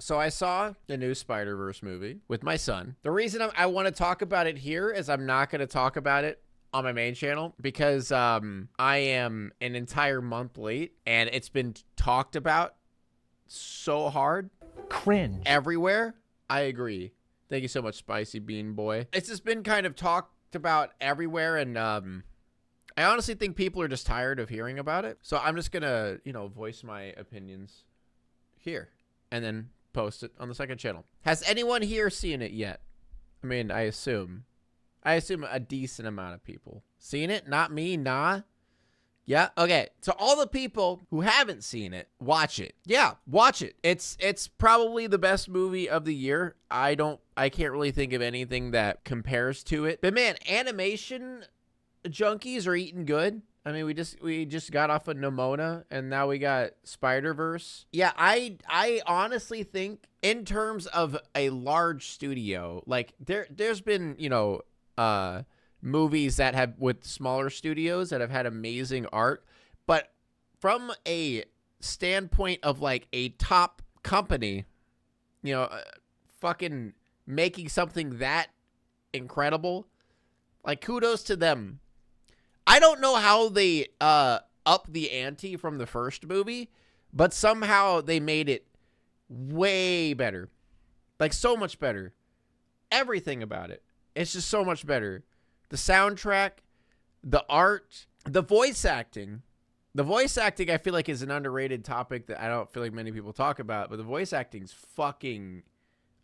So I saw the new Spider-Verse movie with my son. The reason I want to talk about it here is I'm not going to talk about it on my main channel because I am an entire month late and it's been talked about so hard. Cringe. Everywhere. I agree. Thank you so much, Spicy Bean Boy. It's just been kind of talked about everywhere, and I honestly think people are just tired of hearing about it. So I'm just gonna, voice my opinions here and then post it on the second channel. Has anyone here seen it yet? I mean, I assume a decent amount of people seen it. Not me, nah. Yeah, okay. So all the people who haven't seen it, watch it. Yeah, watch it. It's probably the best movie of the year. I can't really think of anything that compares to it. But man, animation junkies are eating good. I mean, we just got off of Nimona and now we got Spiderverse. Yeah, I honestly think in terms of a large studio, like there's been, movies that have with smaller studios that have had amazing art, but from a standpoint of like a top company, fucking making something that incredible, like kudos to them. I don't know how they up the ante from the first movie, but somehow they made it way better. Like so much better. Everything about it. It's just so much better. The soundtrack, the art, the voice acting. The voice acting, I feel like, is an underrated topic that I don't feel like many people talk about, but the voice acting's fucking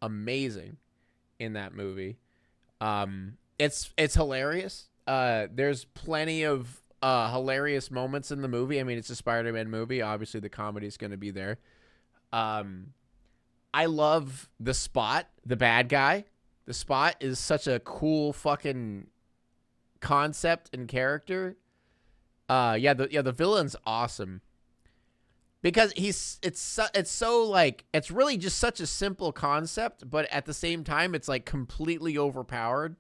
amazing in that movie. It's hilarious. There's plenty of hilarious moments in the movie. I mean, it's a Spider-Man movie. Obviously, the comedy is going to be there. I love the Spot, the bad guy. The Spot is such a cool fucking concept and character. The villain's awesome because it's so like, it's really just such a simple concept, but at the same time it's like completely overpowered,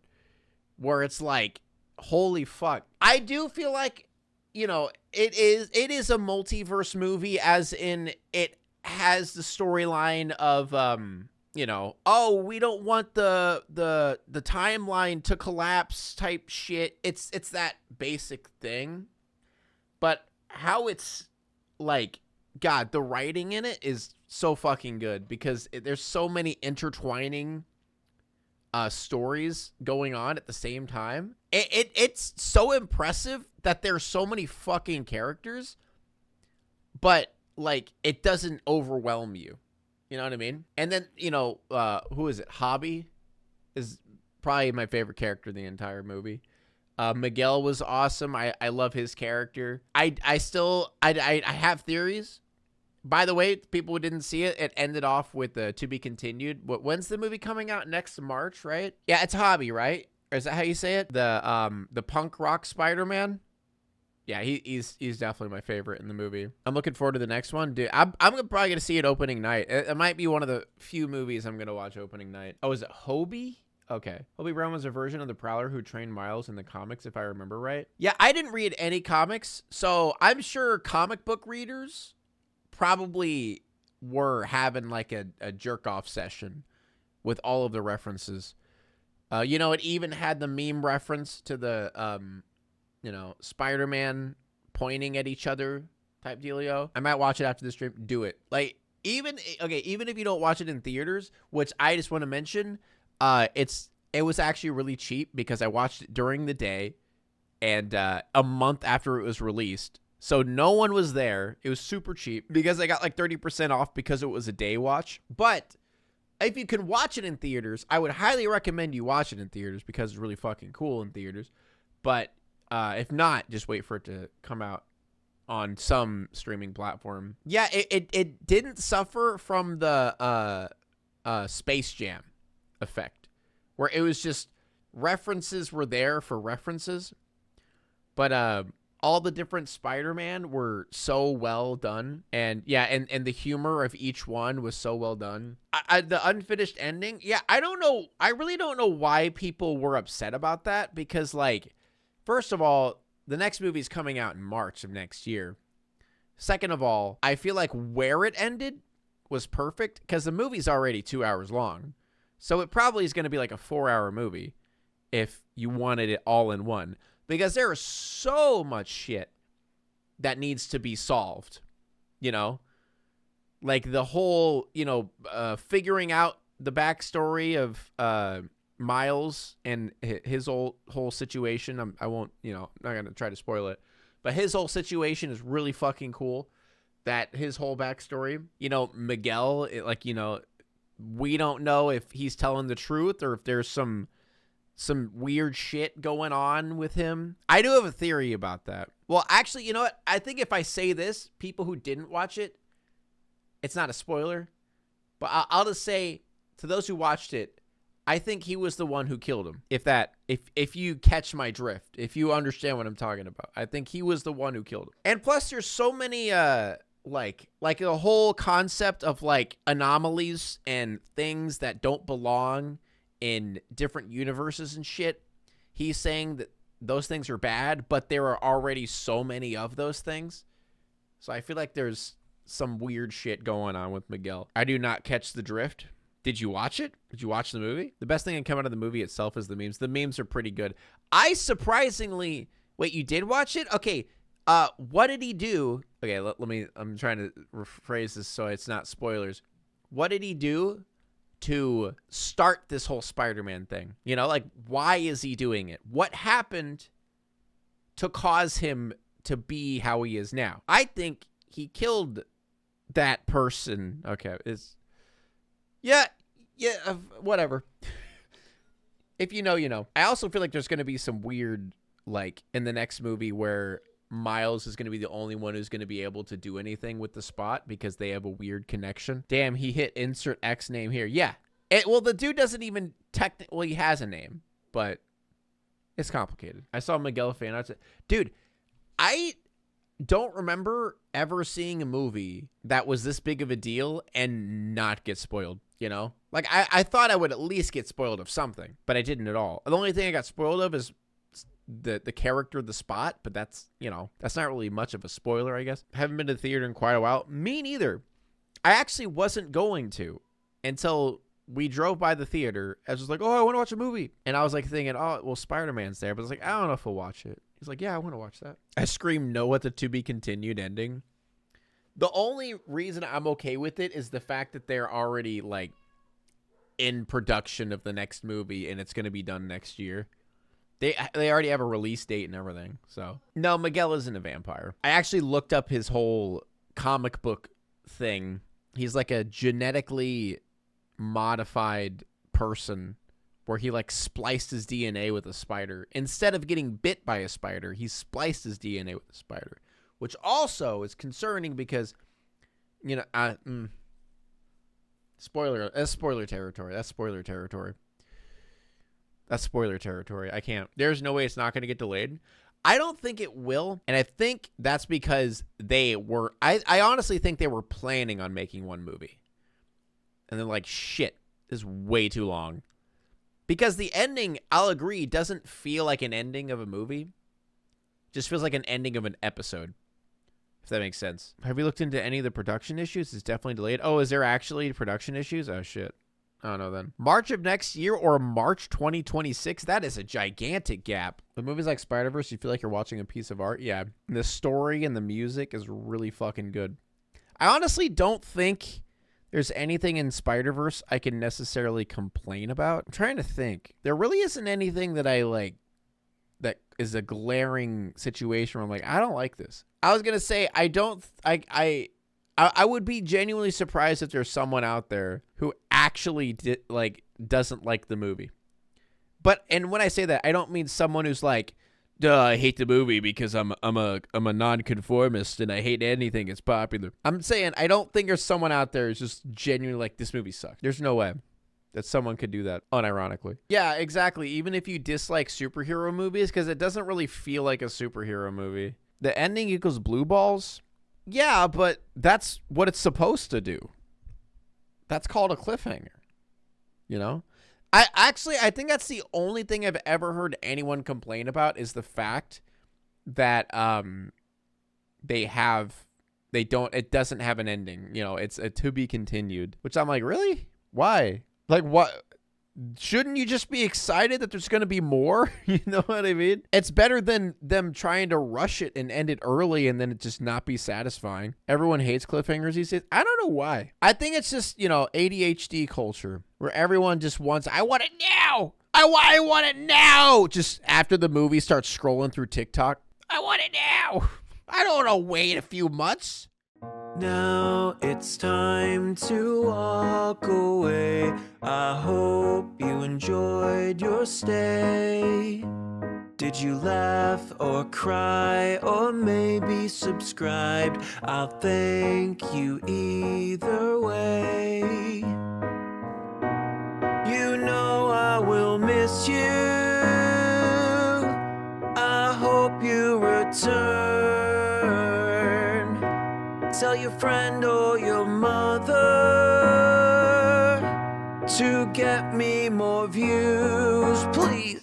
where it's like, holy fuck. I do feel like, it is a multiverse movie, as in it has the storyline of we don't want the timeline to collapse type shit. It's that basic thing. But how it's like, God, the writing in it is so fucking good because there's so many intertwining stories going on at the same time. It's so impressive that there's so many fucking characters, but like it doesn't overwhelm you. You know what I mean? And then, who is it? Hobby is probably my favorite character in the entire movie. Miguel was awesome. I love his character. I have theories. By the way, people who didn't see it, it ended off with to be continued. When's the movie coming out? Next March, right? Yeah, it's Hobby, right? Or is that how you say it? The punk rock Spider-Man? Yeah, he's definitely my favorite in the movie. I'm looking forward to the next one. Dude, I'm probably going to see it opening night. It might be one of the few movies I'm going to watch opening night. Oh, is it Hobie? Okay. Hobie Brown was a version of the Prowler who trained Miles in the comics, if I remember right. Yeah, I didn't read any comics, so I'm sure comic book readers probably were having like a jerk-off session with all of the references. It even had the meme reference to the... Spider-Man pointing at each other type dealio. I might watch it after the stream. Do it. Like, even if you don't watch it in theaters, which I just want to mention, it was actually really cheap because I watched it during the day and a month after it was released. So no one was there. It was super cheap because I got like 30% off because it was a day watch. But if you can watch it in theaters, I would highly recommend you watch it in theaters because it's really fucking cool in theaters. But if not, just wait for it to come out on some streaming platform. Yeah, it didn't suffer from the Space Jam effect, where it was just references were there for references, but all the different Spider-Man were so well done, and yeah, and the humor of each one was so well done. The unfinished ending, yeah, I don't know. I really don't know why people were upset about that, because like, first of all, the next movie is coming out in March of next year. Second of all, I feel like where it ended was perfect because the movie's already 2 hours long. So it probably is going to be like a 4-hour movie if you wanted it all in one, because there is so much shit that needs to be solved, you know, like the whole, figuring out the backstory of Miles and his whole situation. I won't, not going to try to spoil it, but his whole situation is really fucking cool. That his whole backstory, Miguel, we don't know if he's telling the truth or if there's some weird shit going on with him. I do have a theory about that. Well, actually, you know what? I think if I say this, people who didn't watch it, it's not a spoiler, but I'll just say to those who watched it, I think he was the one who killed him. If you catch my drift, if you understand what I'm talking about, I think he was the one who killed him. And plus, there's so many like a whole concept of like anomalies and things that don't belong in different universes and shit. He's saying that those things are bad, but there are already so many of those things. So I feel like there's some weird shit going on with Miguel. I do not catch the drift. Did you watch it? Did you watch the movie? The best thing that came out of the movie itself is the memes. The memes are pretty good. I surprisingly... Wait, you did watch it? Okay, what did he do? Okay, let me... I'm trying to rephrase this so it's not spoilers. What did he do to start this whole Spider-Man thing? Like, why is he doing it? What happened to cause him to be how he is now? I think he killed that person. Okay, Yeah, whatever. If you know, you know. I also feel like there's going to be some weird, like, in the next movie where Miles is going to be the only one who's going to be able to do anything with the Spot because they have a weird connection. Damn, he hit insert X name here. Yeah. Well, the dude doesn't even technically, he has a name, but it's complicated. I saw Miguel fan art. Dude, I don't remember ever seeing a movie that was this big of a deal and not get spoiled, Like, I thought I would at least get spoiled of something, but I didn't at all. The only thing I got spoiled of is the character of the Spot, but that's, that's not really much of a spoiler, I guess. Haven't been to the theater in quite a while. Me neither. I actually wasn't going to until we drove by the theater. I was just like, oh, I want to watch a movie. And I was like thinking, oh, well, Spider-Man's there. But I was like, I don't know if I'll watch it. He's like, yeah, I want to watch that. I screamed no at the to be continued ending. The only reason I'm okay with it is the fact that they're already like in production of the next movie and it's going to be done next year. They already have a release date and everything. So no, Miguel isn't a vampire. I actually looked up his whole comic book thing. He's like a genetically modified person where he like spliced his DNA with a spider. Instead of getting bit by a spider, he spliced his DNA with a spider, which also is concerning because, spoiler, that's spoiler territory. That's spoiler territory. That's spoiler territory. I can't. There's no way it's not going to get delayed. I don't think it will. And I think that's because they were, I honestly think they were planning on making one movie. And they're like, shit, this is way too long. Because the ending, I'll agree, doesn't feel like an ending of a movie. Just feels like an ending of an episode. If that makes sense. Have we looked into any of the production issues? It's definitely delayed. Oh, is there actually production issues? Oh, shit. I don't know then. March of next year or March 2026? That is a gigantic gap. With movies like Spiderverse, you feel like you're watching a piece of art. Yeah. The story and the music is really fucking good. I honestly don't think there's anything in Spiderverse I can necessarily complain about. I'm trying to think. There really isn't anything that I like that is a glaring situation where I'm like, I don't like this. I was going to say, I would be genuinely surprised if there's someone out there who actually doesn't like the movie. And when I say that, I don't mean someone who's like, duh, I hate the movie because I'm a nonconformist and I hate anything that's popular. I'm saying I don't think there's someone out there who's just genuinely like, this movie sucks. There's no way that someone could do that unironically. Yeah, exactly. Even if you dislike superhero movies, because it doesn't really feel like a superhero movie. The ending equals blue balls. Yeah, but that's what it's supposed to do. That's called a cliffhanger. I think that's the only thing I've ever heard anyone complain about is the fact that they have it doesn't have an ending. You know, it's a to be continued, which I'm like, really? Why? Like, what? Shouldn't you just be excited that there's going to be more? You know what I mean? It's better than them trying to rush it and end it early and then it just not be satisfying. Everyone hates cliffhangers these days. I don't know why. I think it's just, you know, ADHD culture where everyone just wants, I want it now. I want it now. Just after the movie starts scrolling through TikTok, I want it now. I don't want to wait a few months. Now it's time to walk away. I hope you enjoyed your stay. Did you laugh or cry or maybe subscribed? I'll thank you either way. You know I will miss you. I hope you return. Tell your friend or your mother to get me more views, please.